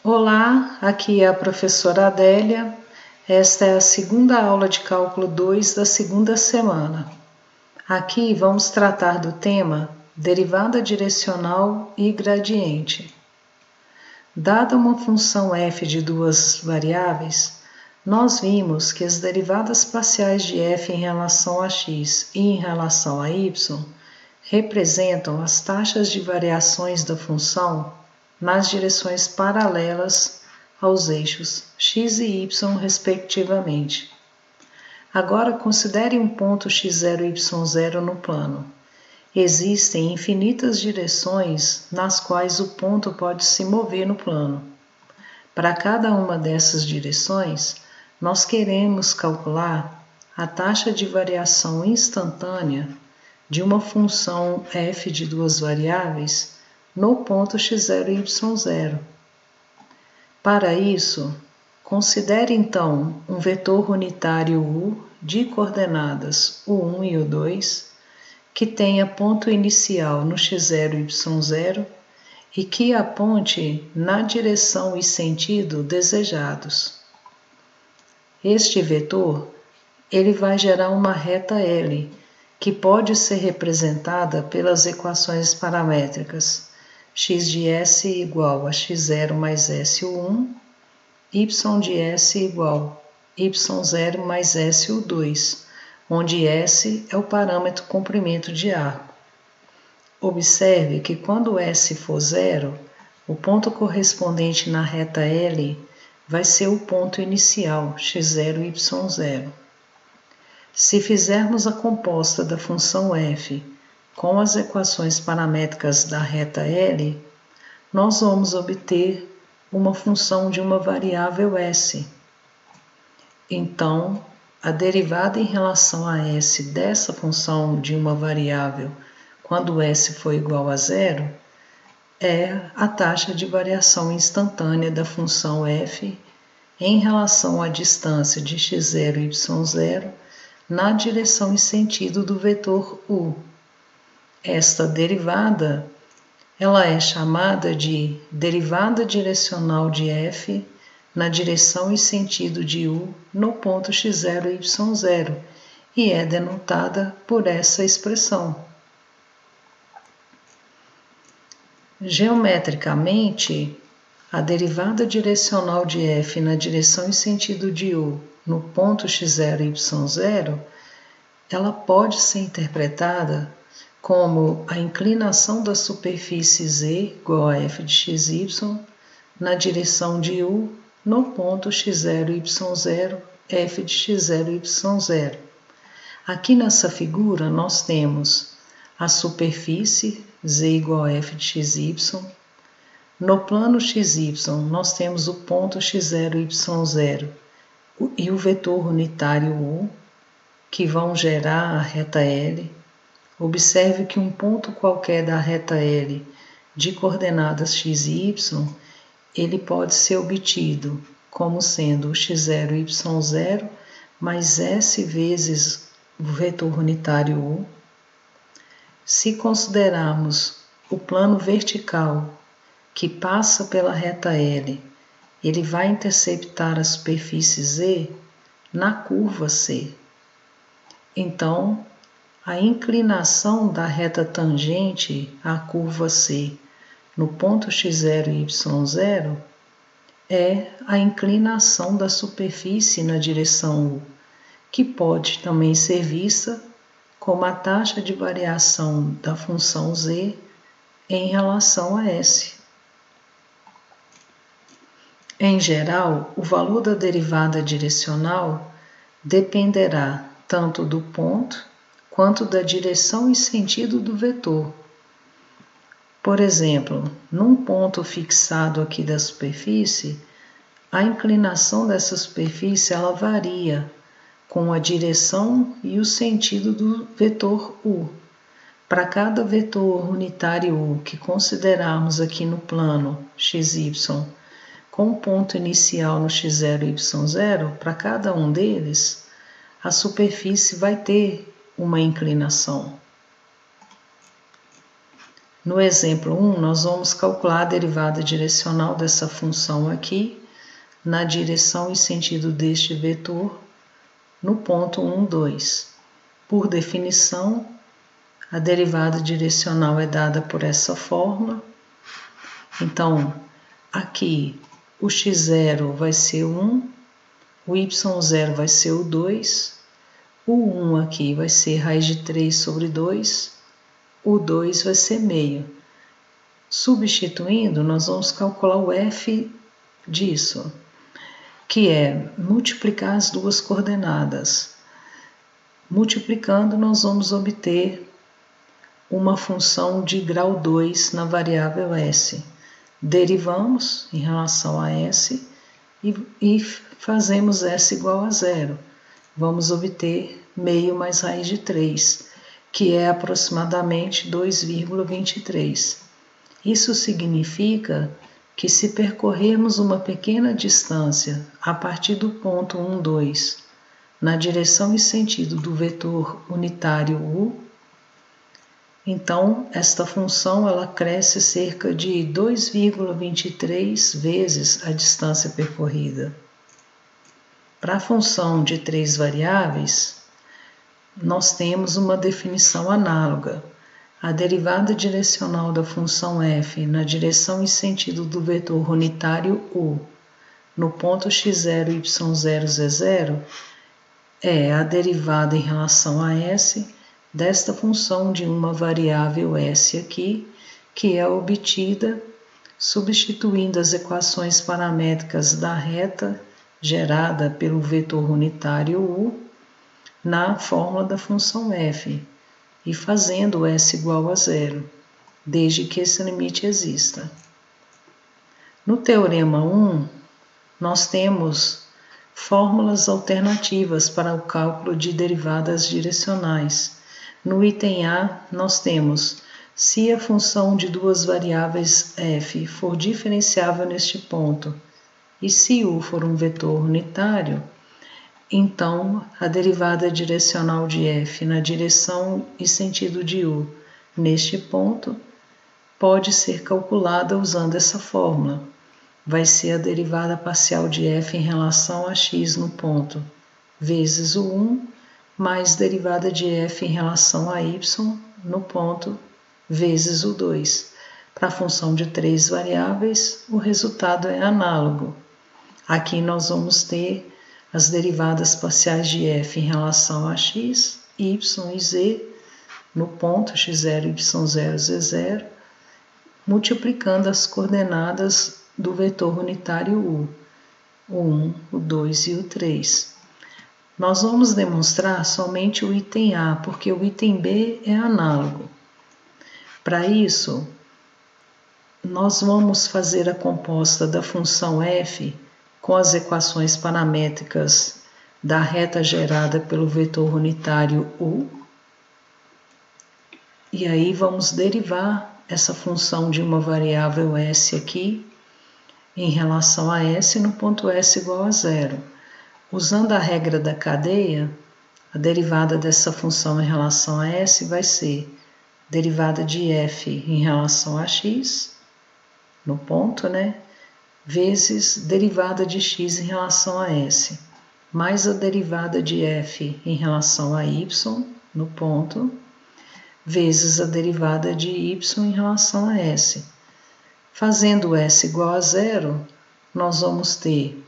Olá, aqui é a professora Adélia. Esta é a segunda aula de Cálculo 2 da segunda semana. Aqui vamos tratar do tema derivada direcional e gradiente. Dada uma função f de duas variáveis, nós vimos que as derivadas parciais de f em relação a x e em relação a y representam as taxas de variações da função nas direções paralelas aos eixos x e y, respectivamente. Agora, considere um ponto x0 e y0 no plano. Existem infinitas direções nas quais o ponto pode se mover no plano. Para cada uma dessas direções, nós queremos calcular a taxa de variação instantânea de uma função f de duas variáveis no ponto x0 e y0. Para isso, considere então um vetor unitário u de coordenadas o1 e o 2, que tenha ponto inicial no x0 e y0 e que aponte na direção e sentido desejados. Este vetor, ele vai gerar uma reta L, que pode ser representada pelas equações paramétricas x de s igual a x0 mais s1, y de s igual a y0 mais s2, onde s é o parâmetro comprimento de arco. Observe que quando s for zero, o ponto correspondente na reta L vai ser o ponto inicial, x0 e y0. Se fizermos a composta da função f com as equações paramétricas da reta L, nós vamos obter uma função de uma variável s. Então, a derivada em relação a s dessa função de uma variável, quando s for igual a zero, é a taxa de variação instantânea da função f em relação à distância de x0 e y0 na direção e sentido do vetor u. Esta derivada, ela é chamada de derivada direcional de f na direção e sentido de u no ponto x0 e y0 e é denotada por essa expressão. Geometricamente, a derivada direcional de f na direção e sentido de u no ponto x0 e y0, ela pode ser interpretada como a inclinação da superfície z igual a f de xy na direção de u no ponto x0 e y0, f de x0 e y0. Aqui nessa figura nós temos a superfície z igual a f de xy. No plano xy nós temos o ponto x0 e y0 e o vetor unitário u, que vão gerar a reta L. Observe que um ponto qualquer da reta L de coordenadas x e y, ele pode ser obtido como sendo o x0 e y0 mais s vezes o vetor unitário u. Se considerarmos o plano vertical que passa pela reta L, ele vai interceptar a superfície z na curva C. Então, a inclinação da reta tangente à curva C no ponto x0 e y0 é a inclinação da superfície na direção U, que pode também ser vista como a taxa de variação da função z em relação a s. Em geral, o valor da derivada direcional dependerá tanto do ponto quanto da direção e sentido do vetor. Por exemplo, num ponto fixado aqui da superfície, a inclinação dessa superfície ela varia com a direção e o sentido do vetor u. Para cada vetor unitário u que considerarmos aqui no plano xy, com ponto inicial no x0 e y0, para cada um deles, a superfície vai ter uma inclinação. No exemplo 1, nós vamos calcular a derivada direcional dessa função aqui, na direção e sentido deste vetor, no ponto 1, 2. Por definição, a derivada direcional é dada por essa fórmula. Então, aqui o x0 vai ser 1, o y0 vai ser o 2, o 1 aqui vai ser raiz de 3 sobre 2, o 2 vai ser meio. Substituindo, nós vamos calcular o f disso, que é multiplicar as duas coordenadas. Multiplicando, nós vamos obter uma função de grau 2 na variável s. Derivamos em relação a s e fazemos s igual a 0. Vamos obter meio mais raiz de 3, que é aproximadamente 2,23. Isso significa que se percorrermos uma pequena distância a partir do ponto 1, 2, na direção e sentido do vetor unitário u, então esta função ela cresce cerca de 2,23 vezes a distância percorrida. Para a função de 3 variáveis, nós temos uma definição análoga. A derivada direcional da função f na direção e sentido do vetor unitário u no ponto x0, y0, z0 é a derivada em relação a s desta função de uma variável s aqui, que é obtida substituindo as equações paramétricas da reta gerada pelo vetor unitário u na fórmula da função f, e fazendo s igual a 0, desde que esse limite exista. No teorema 1, nós temos fórmulas alternativas para o cálculo de derivadas direcionais. No item A, nós temos: se a função de duas variáveis f for diferenciável neste ponto, e se u for um vetor unitário, então a derivada direcional de f na direção e sentido de u neste ponto pode ser calculada usando essa fórmula. Vai ser a derivada parcial de f em relação a x no ponto vezes o 1 mais derivada de f em relação a y no ponto vezes o 2. Para a função de 3 variáveis, o resultado é análogo. Aqui nós vamos ter as derivadas parciais de f em relação a x, y e z no ponto x0, y0, z0, multiplicando as coordenadas do vetor unitário u, o 1, o 2 e o 3. Nós vamos demonstrar somente o item A, porque o item B é análogo. Para isso, nós vamos fazer a composta da função f com as equações paramétricas da reta gerada pelo vetor unitário u, e aí vamos derivar essa função de uma variável s aqui em relação a s no ponto s igual a 0. Usando a regra da cadeia, a derivada dessa função em relação a s vai ser derivada de f em relação a x, no ponto, vezes derivada de x em relação a s, mais a derivada de f em relação a y, no ponto, vezes a derivada de y em relação a s. Fazendo s igual a 0, nós vamos ter,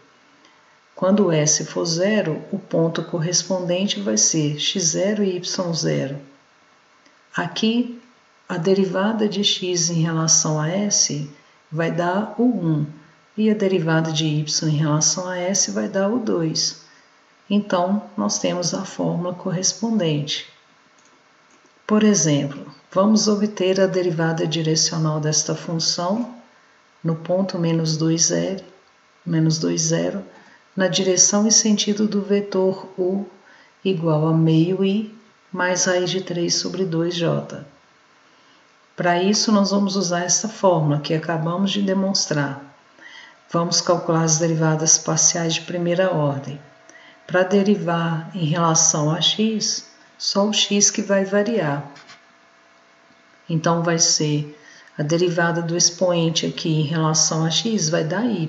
quando s for 0, o ponto correspondente vai ser x0 e y0. Aqui, a derivada de x em relação a s vai dar o 1, e a derivada de y em relação a s vai dar o 2. Então, nós temos a fórmula correspondente. Por exemplo, vamos obter a derivada direcional desta função no ponto menos 2, 0, na direção e sentido do vetor u igual a meio i mais raiz de 3 sobre 2j. Para isso, nós vamos usar essa fórmula que acabamos de demonstrar. Vamos calcular as derivadas parciais de primeira ordem. Para derivar em relação a x, só o x que vai variar. Então, vai ser A derivada do expoente aqui em relação a x vai dar y.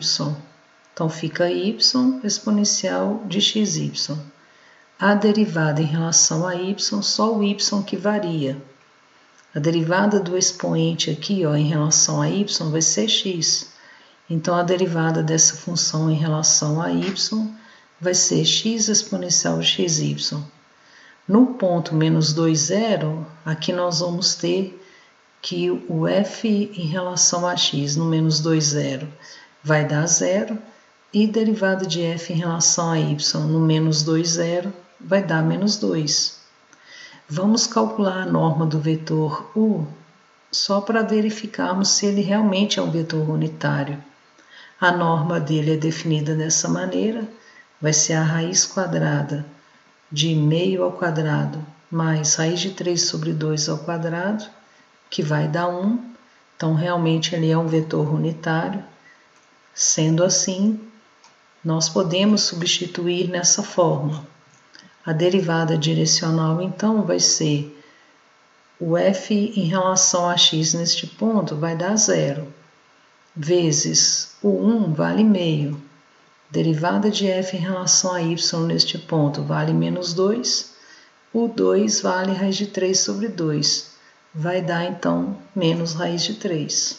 Então, fica y exponencial de xy. A derivada em relação a y, só o y que varia. A derivada do expoente aqui, ó, em relação a y, vai ser x. Então, a derivada dessa função em relação a y vai ser x exponencial de xy. No ponto menos 2, 0, aqui nós vamos ter que o f em relação a x no menos 2, 0 vai dar 0, e derivada de f em relação a y no menos 2, 0 vai dar menos 2. Vamos calcular a norma do vetor u, só para verificarmos se ele realmente é um vetor unitário. A norma dele é definida dessa maneira, vai ser a raiz quadrada de meio ao quadrado mais raiz de 3 sobre 2 ao quadrado, que vai dar 1. Então, realmente, ele é um vetor unitário. Sendo assim, nós podemos substituir nessa forma. A derivada direcional, então, vai ser o f em relação a x neste ponto vai dar 0, vezes o 1 vale meio. Derivada de f em relação a y neste ponto vale menos 2, o 2 vale raiz de 3 sobre 2. Vai dar, então, menos raiz de 3.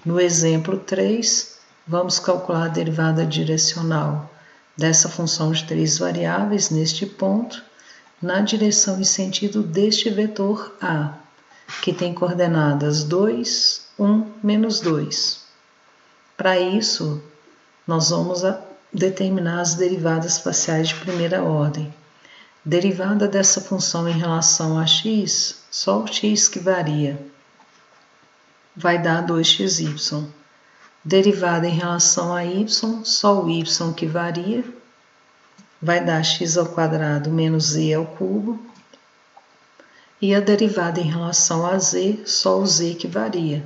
No exemplo 3, vamos calcular a derivada direcional dessa função de 3 variáveis neste ponto, na direção e sentido deste vetor A, que tem coordenadas 2, 1, menos 2. Para isso, nós vamos determinar as derivadas parciais de primeira ordem. Derivada dessa função em relação a x, só o x que varia, vai dar 2xy. Derivada em relação a y, só o y que varia, vai dar x ao quadrado menos z ao cubo. E a derivada em relação a z, só o z que varia,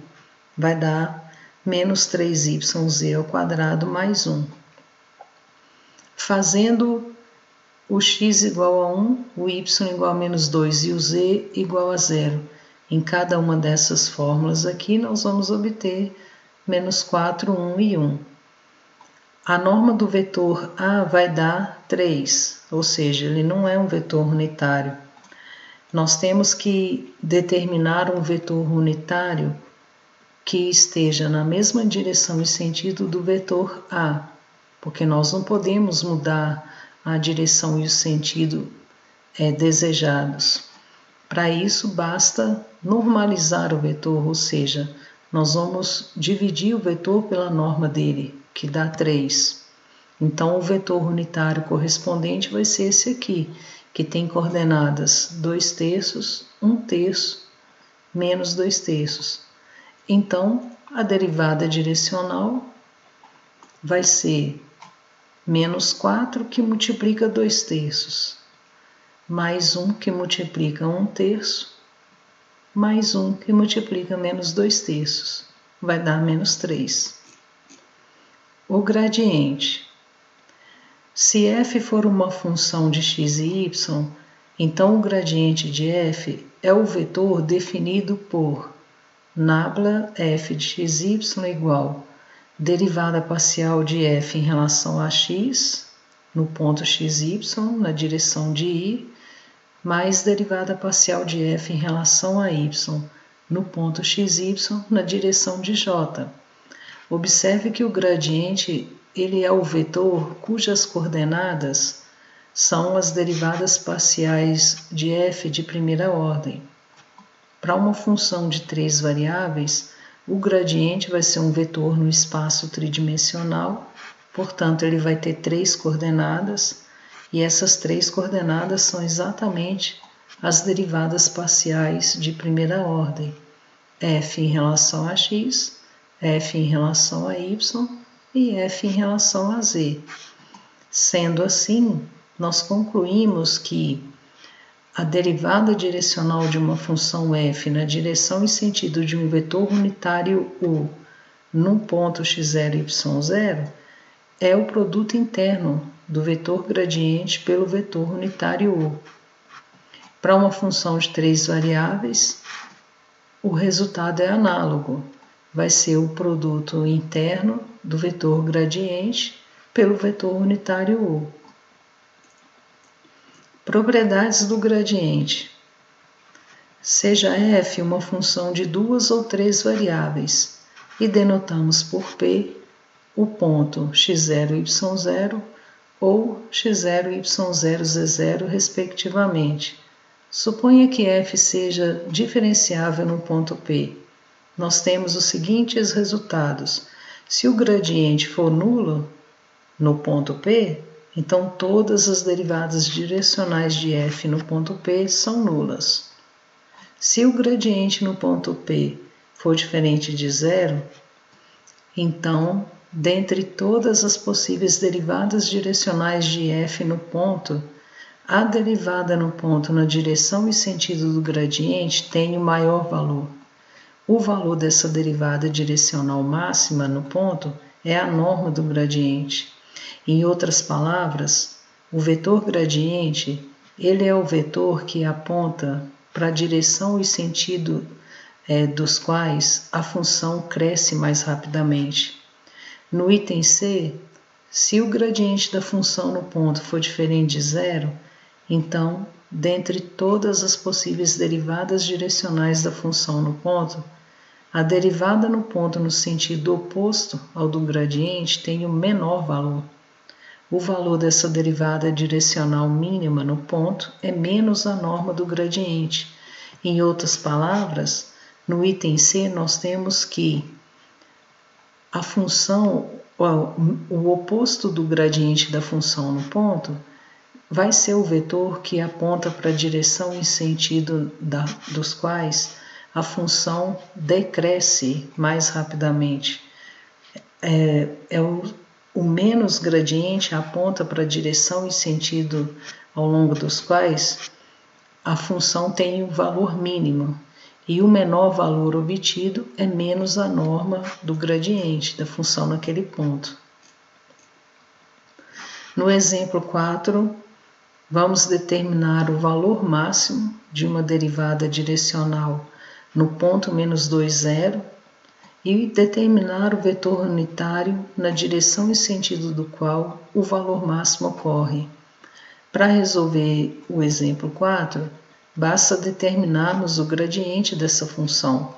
vai dar menos 3yz ao quadrado mais 1. Fazendo o x igual a 1, o y igual a menos 2 e o z igual a 0. Em cada uma dessas fórmulas aqui, nós vamos obter menos 4, 1 e 1. A norma do vetor A vai dar 3, ou seja, ele não é um vetor unitário. Nós temos que determinar um vetor unitário que esteja na mesma direção e sentido do vetor A, porque nós não podemos mudar a direção e o sentido desejados. Para isso, basta normalizar o vetor, ou seja, nós vamos dividir o vetor pela norma dele, que dá 3. Então, o vetor unitário correspondente vai ser esse aqui, que tem coordenadas 2/3, 1/3, menos 2/3. Então, a derivada direcional vai ser menos 4 que multiplica 2/3, mais 1 que multiplica 1/3, mais 1 que multiplica menos 2/3, vai dar menos 3. O gradiente. Se f for uma função de x e y, então o gradiente de f é o vetor definido por nabla f de xy igual derivada parcial de f em relação a x, no ponto xy, na direção de y, mais derivada parcial de f em relação a y, no ponto xy, na direção de j. Observe que o gradiente ele é o vetor cujas coordenadas são as derivadas parciais de f de primeira ordem. Para uma função de 3 variáveis, o gradiente vai ser um vetor no espaço tridimensional, portanto, ele vai ter 3 coordenadas, e essas 3 coordenadas são exatamente as derivadas parciais de primeira ordem, f em relação a x, f em relação a y e f em relação a z. Sendo assim, nós concluímos que a derivada direcional de uma função f na direção e sentido de um vetor unitário u num ponto x0 e y0 é o produto interno do vetor gradiente pelo vetor unitário u. Para uma função de 3 variáveis, o resultado é análogo. Vai ser o produto interno do vetor gradiente pelo vetor unitário U. Propriedades do gradiente. Seja f uma função de duas ou três variáveis e denotamos por P o ponto x0, y0 ou x0, y0, z0, respectivamente. Suponha que f seja diferenciável no ponto P. Nós temos os seguintes resultados. Se o gradiente for nulo no ponto P, então todas as derivadas direcionais de f no ponto P são nulas. Se o gradiente no ponto P for diferente de zero, então, dentre todas as possíveis derivadas direcionais de f no ponto, a derivada no ponto na direção e sentido do gradiente tem o maior valor. O valor dessa derivada direcional máxima no ponto é a norma do gradiente. Em outras palavras, o vetor gradiente, ele é o vetor que aponta para a direção e sentido dos quais a função cresce mais rapidamente. No item C, se o gradiente da função no ponto for diferente de zero, então, dentre todas as possíveis derivadas direcionais da função no ponto, a derivada no ponto no sentido oposto ao do gradiente tem o menor valor. O valor dessa derivada direcional mínima no ponto é menos a norma do gradiente. Em outras palavras, no item C nós temos que a função, o oposto do gradiente da função no ponto, vai ser o vetor que aponta para a direção e sentido dos quais a função decresce mais rapidamente. O menos gradiente aponta para a direção e sentido ao longo dos quais a função tem o valor mínimo, e o menor valor obtido é menos a norma do gradiente da função naquele ponto. No exemplo 4, vamos determinar o valor máximo de uma derivada direcional no ponto -2, 0 e determinar o vetor unitário na direção e sentido do qual o valor máximo ocorre. Para resolver o exemplo 4, basta determinarmos o gradiente dessa função.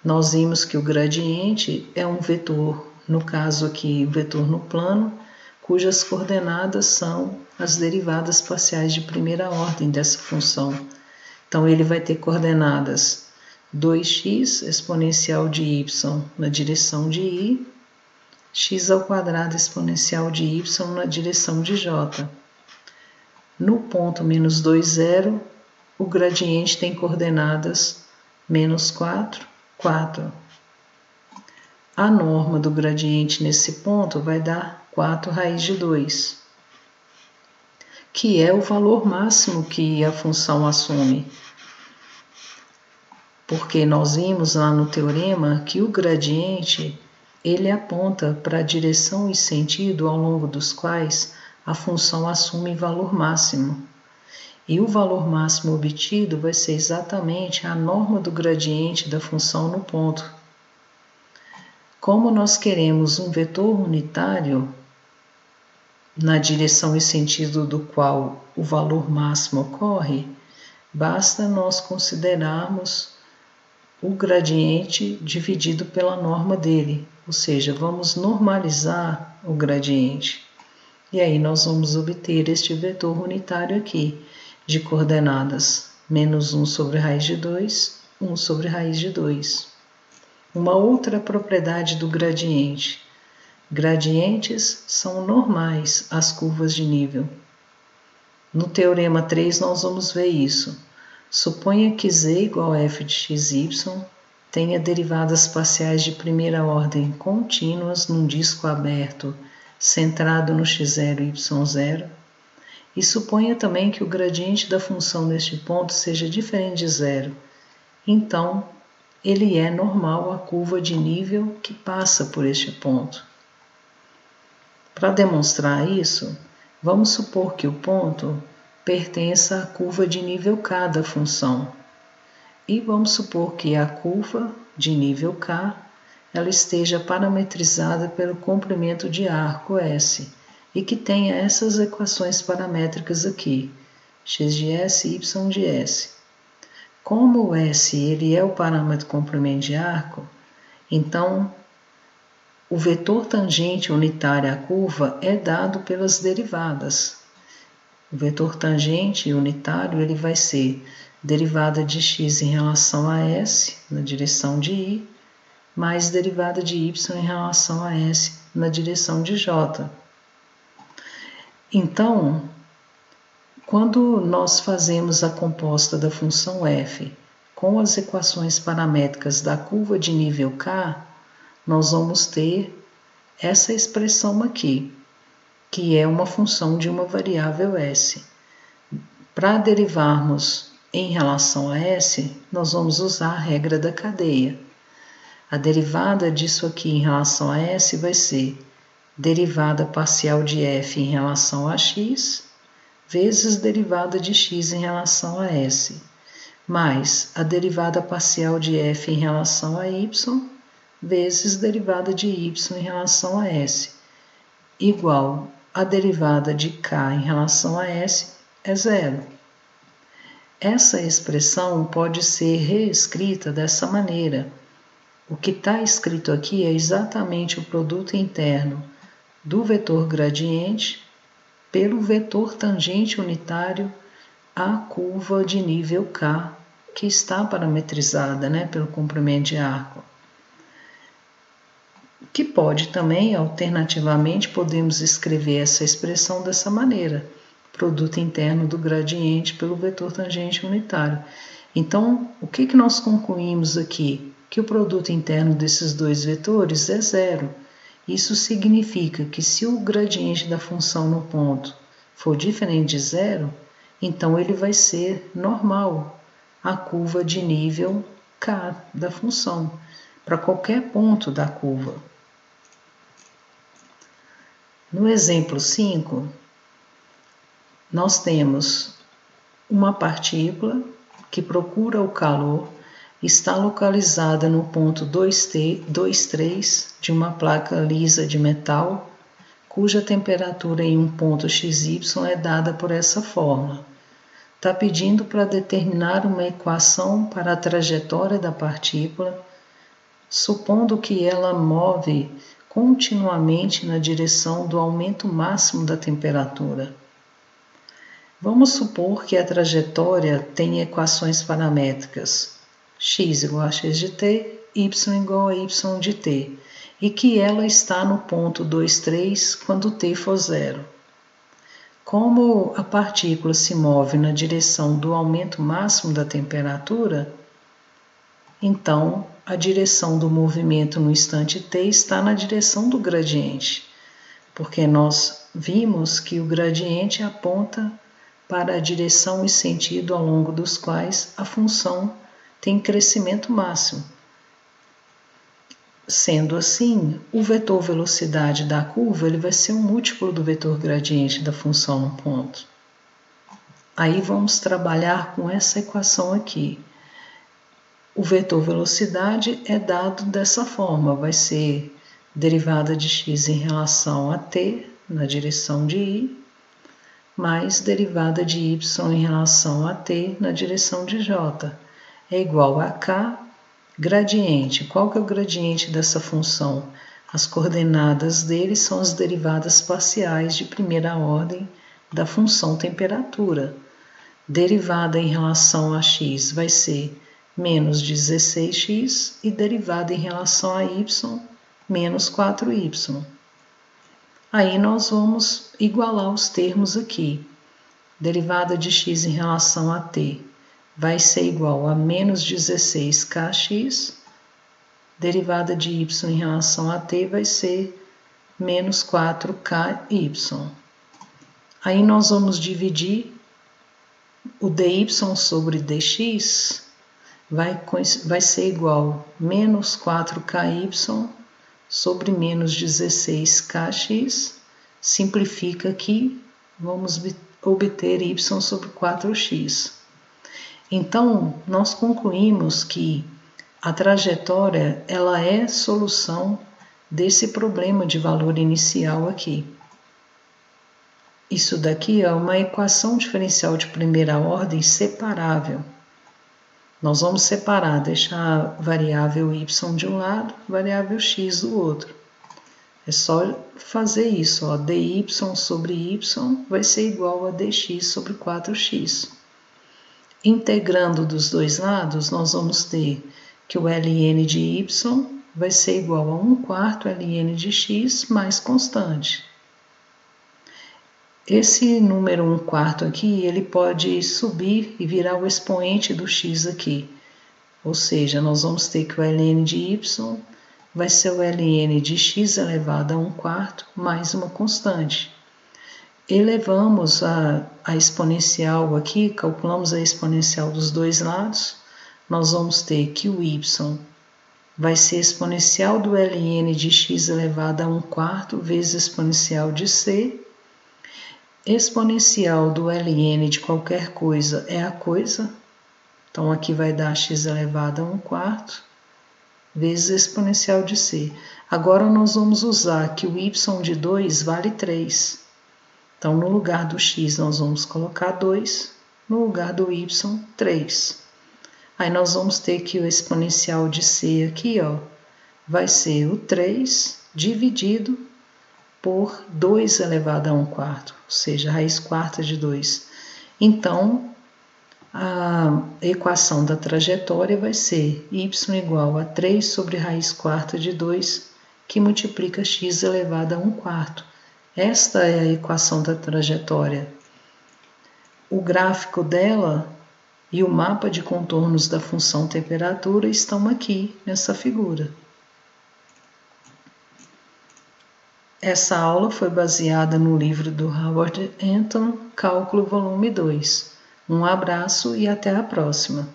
Nós vimos que o gradiente é um vetor, no caso aqui, vetor no plano, cujas coordenadas são as derivadas parciais de primeira ordem dessa função. Então, ele vai ter coordenadas 2x exponencial de y na direção de i, x² exponencial de y na direção de j. No ponto -2, 0, o gradiente tem coordenadas -4, 4. A norma do gradiente nesse ponto vai dar 4 raiz de 2, que é o valor máximo que a função assume. Porque nós vimos lá no teorema que o gradiente, ele aponta para a direção e sentido ao longo dos quais a função assume valor máximo. E o valor máximo obtido vai ser exatamente a norma do gradiente da função no ponto. Como nós queremos um vetor unitário na direção e sentido do qual o valor máximo ocorre, basta nós considerarmos o gradiente dividido pela norma dele, ou seja, vamos normalizar o gradiente. E aí nós vamos obter este vetor unitário aqui, de coordenadas -1 sobre raiz de 2, 1 sobre raiz de 2. Uma outra propriedade do gradiente. Gradientes são normais às curvas de nível. No teorema 3 nós vamos ver isso. Suponha que z igual a f de xy tenha derivadas parciais de primeira ordem contínuas num disco aberto centrado no x0 e y0, e suponha também que o gradiente da função neste ponto seja diferente de zero. Então, ele é normal à curva de nível que passa por este ponto. Para demonstrar isso, vamos supor que o ponto pertença à curva de nível k da função. E vamos supor que a curva de nível K ela esteja parametrizada pelo comprimento de arco S e que tenha essas equações paramétricas aqui, x de S e y de S. Como o S ele é o parâmetro comprimento de arco, então o vetor tangente unitário à curva é dado pelas derivadas. O vetor tangente unitário ele vai ser derivada de x em relação a S na direção de I, mais derivada de y em relação a S na direção de J. Então, quando nós fazemos a composta da função f com as equações paramétricas da curva de nível K, nós vamos ter essa expressão aqui, que é uma função de uma variável S. Para derivarmos em relação a S, nós vamos usar a regra da cadeia. A derivada disso aqui em relação a S vai ser derivada parcial de f em relação a x, vezes derivada de x em relação a S, mais a derivada parcial de f em relação a y, vezes derivada de y em relação a S, igual a derivada de k em relação a S é zero. Essa expressão pode ser reescrita dessa maneira. O que está escrito aqui é exatamente o produto interno do vetor gradiente pelo vetor tangente unitário à curva de nível K, que está parametrizada, pelo comprimento de arco. Que pode também, alternativamente, podemos escrever essa expressão dessa maneira, produto interno do gradiente pelo vetor tangente unitário. Então, o que nós concluímos aqui? Que o produto interno desses dois vetores é zero. Isso significa que se o gradiente da função no ponto for diferente de zero, então ele vai ser normal, a curva de nível K da função, para qualquer ponto da curva. No exemplo 5, nós temos uma partícula que procura o calor, está localizada no ponto 2,3 de uma placa lisa de metal, cuja temperatura em um ponto XY é dada por essa fórmula. Está pedindo para determinar uma equação para a trajetória da partícula, supondo que ela move continuamente na direção do aumento máximo da temperatura. Vamos supor que a trajetória tem equações paramétricas x igual a x de t, y igual a y de t, e que ela está no ponto 2,3 quando t for zero. Como a partícula se move na direção do aumento máximo da temperatura, então a direção do movimento no instante t está na direção do gradiente, porque nós vimos que o gradiente aponta para a direção e sentido ao longo dos quais a função tem crescimento máximo. Sendo assim, o vetor velocidade da curva ele vai ser um múltiplo do vetor gradiente da função no ponto. Aí vamos trabalhar com essa equação aqui. O vetor velocidade é dado dessa forma, vai ser derivada de x em relação a t na direção de i, mais derivada de y em relação a t na direção de j, é igual a k, gradiente. Qual que é o gradiente dessa função? As coordenadas dele são as derivadas parciais de primeira ordem da função temperatura. Derivada em relação a x vai ser menos 16x e derivada em relação a y, menos 4y. Aí nós vamos igualar os termos aqui. Derivada de x em relação a t vai ser igual a menos 16kx, derivada de y em relação a t vai ser menos 4ky. Aí nós vamos dividir o dy sobre dx, vai ser igual a menos 4ky sobre menos 16kx, simplifica aqui, vamos obter y sobre 4x. Então, nós concluímos que a trajetória ela é solução desse problema de valor inicial aqui. Isso daqui é uma equação diferencial de primeira ordem separável. Nós vamos separar, deixar a variável y de um lado, variável x do outro. É só fazer isso, ó, dy sobre y vai ser igual a dx sobre 4x. Integrando dos dois lados, nós vamos ter que o ln de y vai ser igual a 1/4 ln de x mais constante. Esse número 1/4 aqui, ele pode subir e virar o expoente do x aqui. Ou seja, nós vamos ter que o ln de y vai ser o ln de x elevado a 1/4 mais uma constante. Elevamos a exponencial aqui, calculamos a exponencial dos dois lados, nós vamos ter que o y vai ser exponencial do ln de x elevado a 1/4 vezes exponencial de c. Exponencial do ln de qualquer coisa é a coisa, então aqui vai dar x elevado a 1/4 vezes exponencial de c. Agora nós vamos usar que o y de 2 vale 3. Então no lugar do x nós vamos colocar 2, no lugar do y 3. Aí nós vamos ter que o exponencial de c aqui, ó, vai ser o 3 dividido por 2 elevado a 1/4, ou seja, a raiz quarta de 2. Então, a equação da trajetória vai ser y igual a 3 sobre raiz quarta de 2, que multiplica x elevado a 1/4. Esta é a equação da trajetória. O gráfico dela e o mapa de contornos da função temperatura estão aqui nessa figura. Essa aula foi baseada no livro do Howard Anton, Cálculo Volume 2. Um abraço e até a próxima.